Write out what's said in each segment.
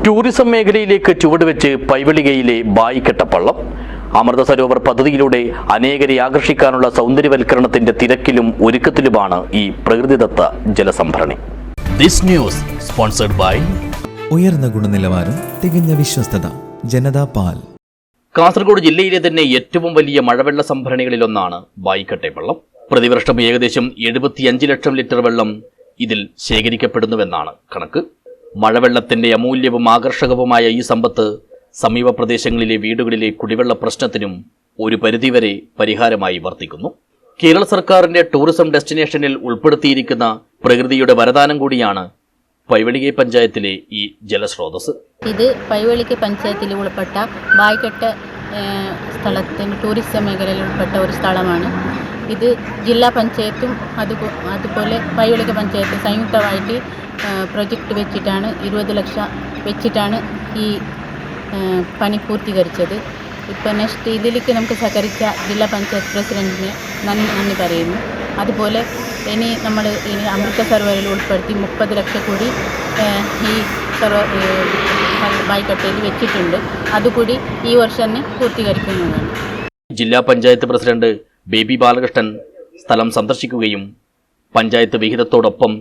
Tourism മേഖലയിലേക്ക് ചുവടുവെച്ച് പൈവളികയിലെ ബായിക്കെട്ടപ്പള്ളം അമൃത സരോവർ പദ്ധതിയിലൂടെ അനേകരെ ആകർഷിക്കാനുള്ള സൗന്ദര്യവൽക്കരണത്തിന്റെ തിരക്കിലും ഒരുക്കത്തിലുമാണ് ഈ പ്രകൃതിദത്ത ജലസംഭരണി. ദിസ് ന്യൂസ് സ്പോൺസർഡ് ബൈ ഉയർന്ന ഗുണനിലവാരം, തികഞ്ഞ വിശ്വസ്തത, ജനതാ പാൽ. കാസർഗോഡ് ജില്ലയിലെ തന്നെ ഏറ്റവും വലിയ മഴവെള്ള സംഭരണികളിലൊന്നാണ് ബായിക്കെട്ടപ്പള്ളം. പ്രതിവർഷം ഏകദേശം 75 ലക്ഷം ലിറ്റർ വെള്ളം ഇതിൽ ശേഖരിക്കപ്പെടുന്നുവെന്നാണ് കണക്ക്. മഴവെള്ളത്തിന്റെ അമൂല്യവും ആകർഷകവുമായ ഈ സമ്പത്ത് സമീപ പ്രദേശങ്ങളിലെ വീടുകളിലെ കുടിവെള്ള പ്രശ്നത്തിനും ഒരു പരിധിവരെ പരിഹാരമായി വർത്തിക്കുന്നു. കേരള സർക്കാരിന്റെ ടൂറിസം ഡെസ്റ്റിനേഷനിൽ ഉൾപ്പെടുത്തിയിരിക്കുന്ന പ്രകൃതിയുടെ വരദാനം കൂടിയാണ് പൈവളിക പഞ്ചായത്തിലെ ഈ ജലസ്രോതസ്. ഇത് പൈവളിക പഞ്ചായത്തിൽ ഉൾപ്പെട്ട ബായിക്കെട്ട് സ്ഥലത്തിന് ടൂറിസം മേഖലയിൽ ഉൾപ്പെട്ട ഒരു സ്ഥലമാണ്. ഇത് ജില്ലാ പഞ്ചായത്തും അതുപോലെ പൈവളിക പഞ്ചായത്ത് സംയുക്തമായിട്ട് പ്രൊജക്റ്റ് വെച്ചിട്ടാണ് 20 ലക്ഷം വെച്ചിട്ടാണ് ഈ പണി പൂർത്തീകരിച്ചത്. ഇപ്പോൾ നെക്സ്റ്റ് ഇതിലേക്ക് നമുക്ക് സഹകരിച്ച ജില്ലാ പഞ്ചായത്ത് പ്രസിഡന്റിന് നന്ദി പറയുന്നു. അതുപോലെ ഇനി അമൃത സരോവറിൽ ഉൾപ്പെടുത്തി 30 ലക്ഷം കൂടി ഈ ബായിക്കെട്ടയിൽ വെച്ചിട്ടുണ്ട്. അതുകൂടി ഈ വർഷം തന്നെ പൂർത്തീകരിക്കുന്നതാണ്. ജില്ലാ പഞ്ചായത്ത് പ്രസിഡന്റ് ബേബി ബാലകൃഷ്ണൻ സ്ഥലം സന്ദർശിക്കുകയും പഞ്ചായത്ത് വിഹിതത്തോടൊപ്പം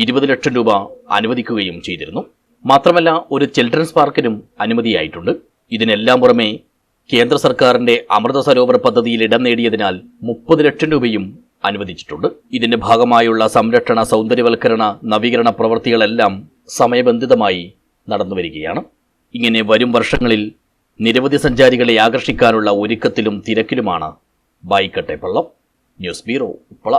20 ലക്ഷം രൂപ അനുവദിക്കുകയും ചെയ്തിരുന്നു. മാത്രമല്ല ഒരു ചിൽഡ്രൻസ് പാർക്കിനും അനുമതിയായിട്ടുണ്ട്. ഇതിനെല്ലാം പുറമെ കേന്ദ്ര സർക്കാരിന്റെ അമൃത സരോവർ പദ്ധതിയിൽ ഇടം നേടിയതിനാൽ 30 ലക്ഷം രൂപയും അനുവദിച്ചിട്ടുണ്ട്. ഇതിന്റെ ഭാഗമായുള്ള സംരക്ഷണ, സൗന്ദര്യവൽക്കരണ, നവീകരണ പ്രവൃത്തികളെല്ലാം സമയബന്ധിതമായി നടന്നുവരികയാണ്. ഇങ്ങനെ വരും വർഷങ്ങളിൽ നിരവധി സഞ്ചാരികളെ ആകർഷിക്കാനുള്ള ഒരുക്കത്തിലും തിരക്കിലുമാണ് ബായിക്കെട്ടപ്പള്ളം. News bureau, Uppala.